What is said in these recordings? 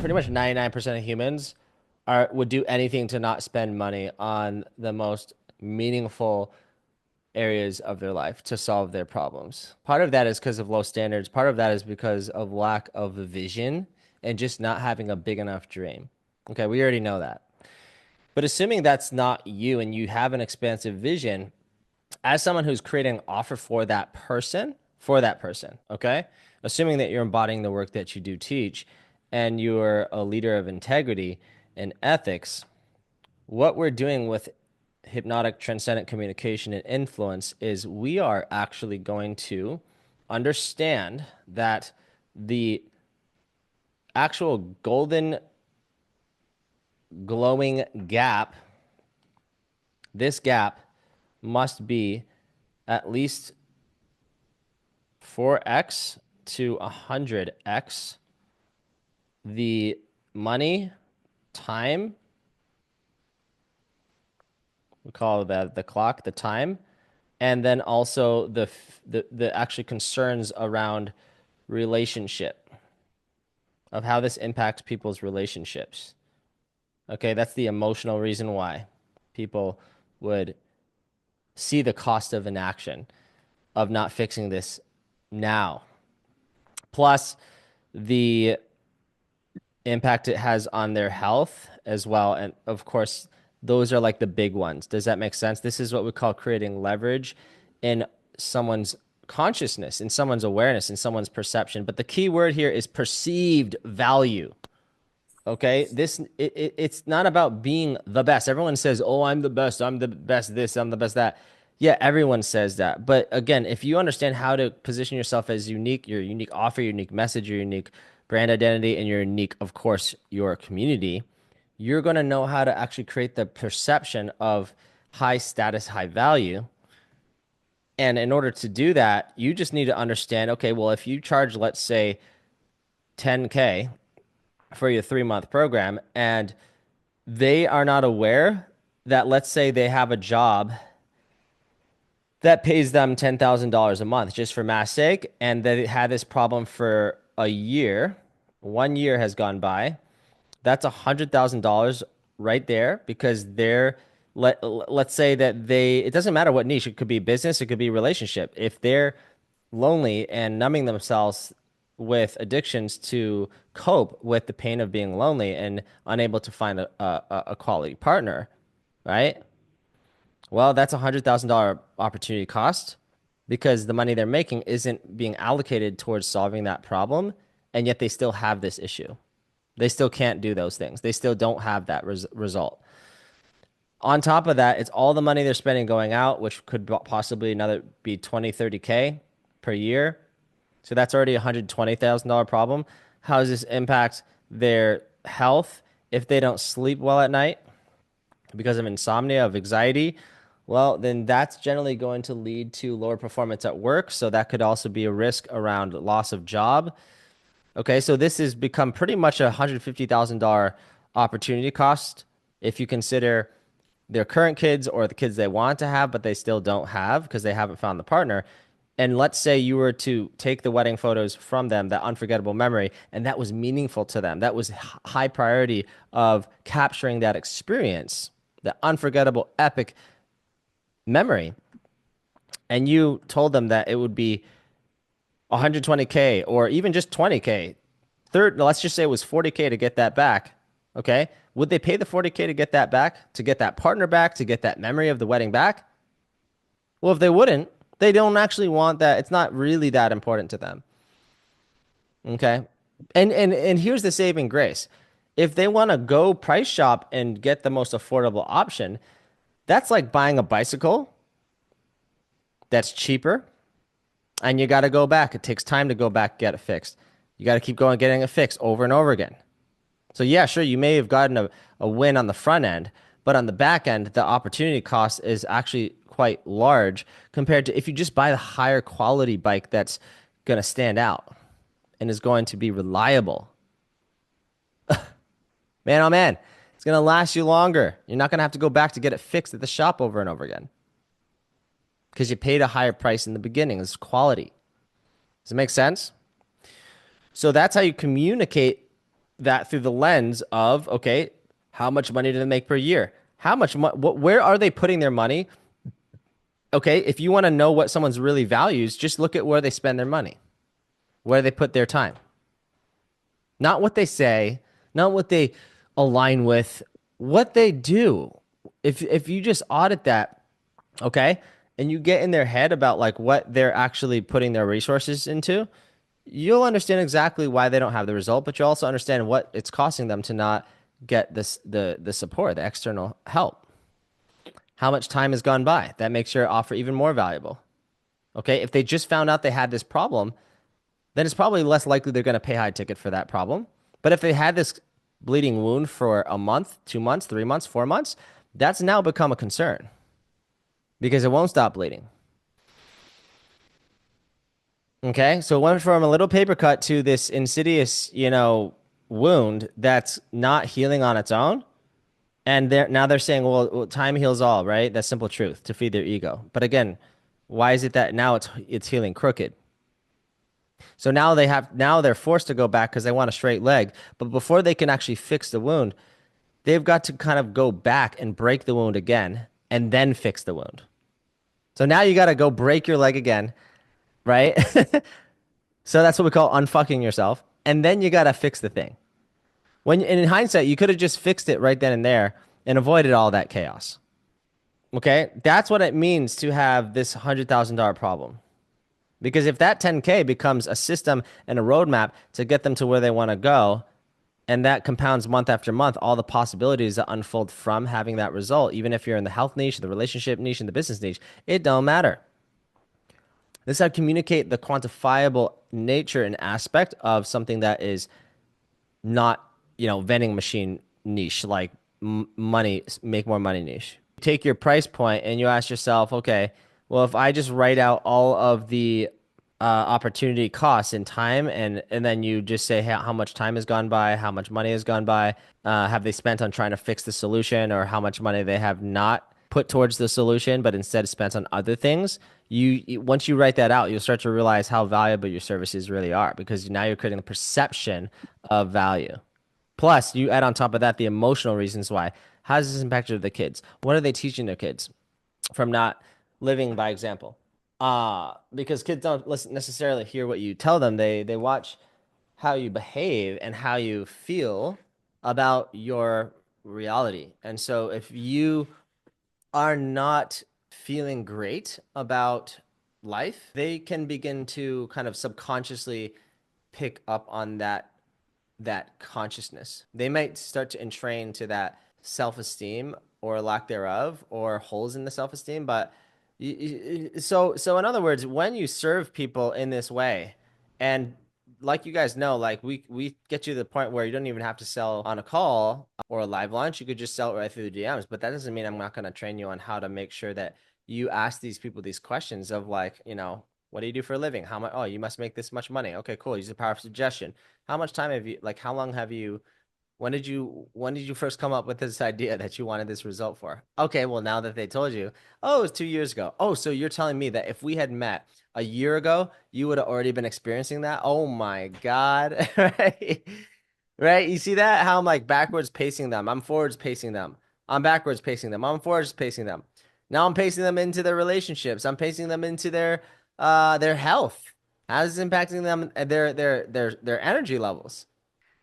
pretty much 99% of humans would do anything to not spend money on the most meaningful areas of their life to solve their problems. Part of that is because of low standards. Part of that is because of lack of vision and just not having a big enough dream. Okay, we already know that. But assuming that's not you and you have an expansive vision, as someone who's creating an offer for that person, okay? Assuming that you're embodying the work that you do teach and you're a leader of integrity and ethics, what we're doing with hypnotic transcendent communication and influence is we are actually going to understand that the actual golden glowing gap, this gap must be at least 4x to 100x the money, time, we call that the clock, the time, and then also the actually concerns around relationship of how this impacts people's relationships. Okay, that's the emotional reason why people would see the cost of inaction of not fixing this now. Plus the impact it has on their health as well. And of course, those are like the big ones. Does that make sense? This is what we call creating leverage in someone's consciousness, in someone's awareness, in someone's perception. But the key word here is perceived value. Okay, it's not about being the best. Everyone says, "Oh, I'm the best. I'm the best this, I'm the best that." Yeah, everyone says that. But again, if you understand how to position yourself as unique, your unique offer, your unique message, your unique brand identity, and your unique, of course, your community, you're going to know how to actually create the perception of high status, high value. And in order to do that, you just need to understand, okay, well, if you charge, let's say, 10K for your 3 month program, and they are not aware that, let's say, they have a job that pays them $10,000 a month just for math's sake, and they had this problem for a year. 1 year has gone by. That's $100,000 right there because let's say that it doesn't matter what niche, it could be business, it could be relationship. If they're lonely and numbing themselves with addictions to cope with the pain of being lonely and unable to find a quality partner, right? Well, that's $100,000 opportunity cost because the money they're making isn't being allocated towards solving that problem, and yet they still have this issue. They still can't do those things. They still don't have that result. On top of that, it's all the money they're spending going out, which could possibly another be 20, 30K per year. So that's already a $120,000 problem. How does this impact their health if they don't sleep well at night because of insomnia, of anxiety? Well, then that's generally going to lead to lower performance at work. So that could also be a risk around loss of job. Okay, so this has become pretty much a $150,000 opportunity cost if you consider their current kids or the kids they want to have, but they still don't have because they haven't found the partner. And let's say you were to take the wedding photos from them, that unforgettable memory, and that was meaningful to them. That was high priority of capturing that experience, that unforgettable, epic memory. And you told them that it would be 120K or even just 20K. Let's just say it was 40K to get that back. Okay. Would they pay the 40K to get that back, to get that partner back, to get that memory of the wedding back? Well, if they wouldn't, they don't actually want that. It's not really that important to them. Okay. And here's the saving grace. If they want to go price shop and get the most affordable option, that's like buying a bicycle that's cheaper and you got to go back. It takes time to go back, get it fixed. You got to keep going, getting it fixed over and over again. So yeah, sure, you may have gotten a win on the front end, but on the back end, the opportunity cost is actually quite large compared to if you just buy the higher quality bike that's going to stand out and is going to be reliable. Man, oh man, it's going to last you longer. You're not going to have to go back to get it fixed at the shop over and over again because you paid a higher price in the beginning. It's quality. Does it make sense? So that's how you communicate that through the lens of, okay, how much money do they make per year? How much where are they putting their money? Okay, if you want to know what someone's really values, just look at where they spend their money, where they put their time. Not what they say, not what they align with, what they do. If you just audit that, okay, and you get in their head about like what they're actually putting their resources into, you'll understand exactly why they don't have the result, but you'll also understand what it's costing them to not get the support, the external help. How much time has gone by? That makes your offer even more valuable. Okay, if they just found out they had this problem, then it's probably less likely they're going to pay high ticket for that problem. But if they had this bleeding wound for a month, 2 months, 3 months, 4 months, that's now become a concern because it won't stop bleeding. Okay, so it went from a little paper cut to this insidious, wound that's not healing on its own. And now they're saying, well, time heals all, right? That's simple truth to feed their ego. But again, why is it that now it's healing crooked? So now they're forced to go back because they want a straight leg. But before they can actually fix the wound, they've got to kind of go back and break the wound again and then fix the wound. So now you got to go break your leg again, right? So that's what we call unfucking yourself. And then you got to fix the thing. And in hindsight, you could have just fixed it right then and there and avoided all that chaos. Okay? That's what it means to have this $100,000 problem. Because if that 10K becomes a system and a roadmap to get them to where they want to go, and that compounds month after month, all the possibilities that unfold from having that result, even if you're in the health niche, the relationship niche, and the business niche, it don't matter. This is how to communicate the quantifiable nature and aspect of something that is not, vending machine niche, like money, make more money niche. You take your price point and you ask yourself, okay, well, if I just write out all of the opportunity costs in time, and then you just say how much time has gone by, how much money has gone by, have they spent on trying to fix the solution, or how much money they have not put towards the solution, but instead spent on other things. Once you write that out, you'll start to realize how valuable your services really are because now you're creating the perception of value. Plus, you add on top of that the emotional reasons why. How does this impact the kids? What are they teaching their kids from not living by example? Because kids don't listen necessarily hear what you tell them. They watch how you behave and how you feel about your reality. And so if you are not feeling great about life, they can begin to kind of subconsciously pick up on that consciousness. They might start to entrain to that self-esteem or lack thereof or holes in the self-esteem. But so in other words, when you serve people in this way, and like you guys know, like we get you to the point where you don't even have to sell on a call or a live launch. You could just sell it right through the DMs. But that doesn't mean I'm not going to train you on how to make sure that you ask these people these questions of like, what do you do for a living? How much? Oh, you must make this much money. Okay, cool. Use the power of suggestion. How much time have you, like, how long have you, when did you first come up with this idea that you wanted this result for? Okay, well, now that they told you, oh, it was 2 years ago. Oh, so you're telling me that if we had met a year ago, you would have already been experiencing that? Oh my God. Right? Right? You see that? How I'm like backwards pacing them. I'm forwards pacing them. I'm backwards pacing them. I'm forwards pacing them. Now I'm pacing them into their relationships. I'm pacing them into their health. How's it impacting them their energy levels,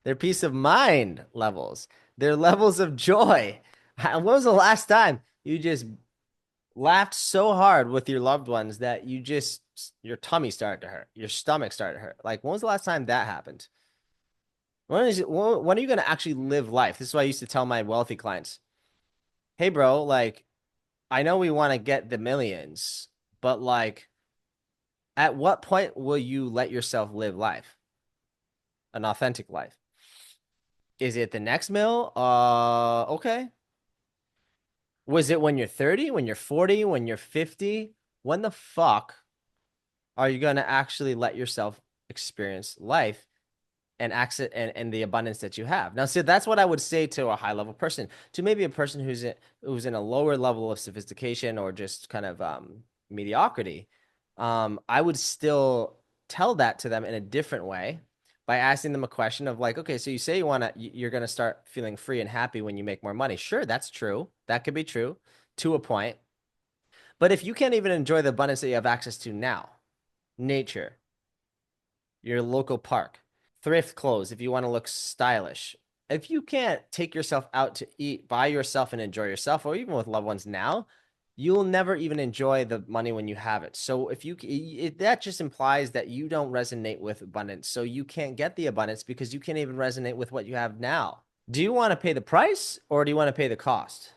their peace of mind levels, their levels of joy? When was the last time you just laughed so hard with your loved ones that your tummy started to hurt, your stomach started to hurt? Like, when was the last time that happened? When are you going to actually live life? This is why I used to tell my wealthy clients, hey, bro, like, I know we want to get the millions, but like, at what point will you let yourself live life, an authentic life? Is it the next mill? Okay. Was it when you're 30, when you're 40, when you're 50? When the fuck are you going to actually let yourself experience life and access and the abundance that you have? Now, see, that's what I would say to a high level person, to maybe a person who's in a lower level of sophistication or just kind of mediocrity. I would still tell that to them in a different way, by asking them a question of like, okay, so you say you're going to start feeling free and happy when you make more money. Sure, that's true. That could be true to a point. But if you can't even enjoy the abundance that you have access to now, nature, your local park, thrift clothes if you want to look stylish. If you can't take yourself out to eat by yourself and enjoy yourself, or even with loved ones now, you'll never even enjoy the money when you have it. So that just implies that you don't resonate with abundance. So you can't get the abundance because you can't even resonate with what you have now. Do you want to pay the price or do you want to pay the cost?